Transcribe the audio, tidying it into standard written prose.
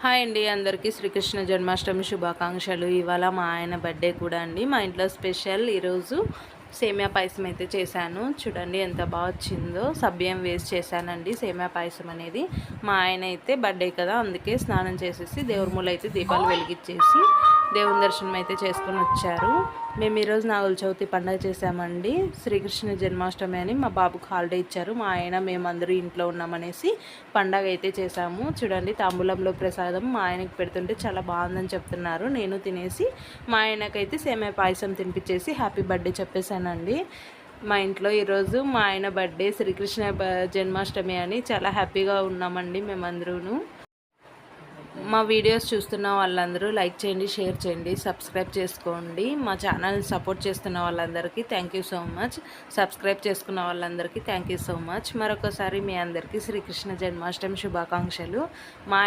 Hi అండి, అందరికీ శ్రీకృష్ణ జన్మాష్టమి శుభాకాంక్షలు. ఇవాళ మా ఆయన బర్త్డే కూడా అండి. మా ఇంట్లో స్పెషల్ ఈరోజు సేమియా పాయసం అయితే చేశాను. చూడండి ఎంత బాగా వచ్చిందో. సబ్బియ్యం వేసి చేశానండి సేమియా పాయసం అనేది. మా ఆయన అయితే బర్త్డే కదా, అందుకే స్నానం చేసేసి దేవుడి మూల అయితే దీపాలు వెలిగించేసి దేవుని దర్శనం అయితే చేసుకొని వచ్చారు. మేము ఈరోజు నాగుల చవితి పండుగ చేసామండి. శ్రీకృష్ణ జన్మాష్టమి అని మా బాబుకు హాలిడే ఇచ్చారు. మా ఆయన మేమందరూ ఇంట్లో ఉన్నామనేసి పండగ అయితే చేసాము. చూడండి తాంబూలంలో ప్రసాదం మా ఆయనకి పెడుతుంటే చాలా బాగుందని చెప్తున్నారు. నేను తినేసి మా ఆయనకైతే సేమియా పాయసం తినిపించేసి హ్యాపీ బర్త్డే చెప్పేశానండి. మా ఇంట్లో ఈరోజు మా ఆయన బర్త్డే శ్రీకృష్ణ జన్మాష్టమి అని చాలా హ్యాపీగా ఉన్నామండి మేమందరూ. మా వీడియోస్ చూస్తున్న వాళ్ళందరూ లైక్ చేయండి, షేర్ చేయండి, సబ్స్క్రైబ్ చేసుకోండి. మా ఛానల్ని సపోర్ట్ చేస్తున్న వాళ్ళందరికీ thank you so much. Subscribe చేసుకున్న వాళ్ళందరికీ థ్యాంక్ యూ సో మచ్. మరొకసారి మీ అందరికీ శ్రీకృష్ణ జన్మాష్టమి శుభాకాంక్షలు. మా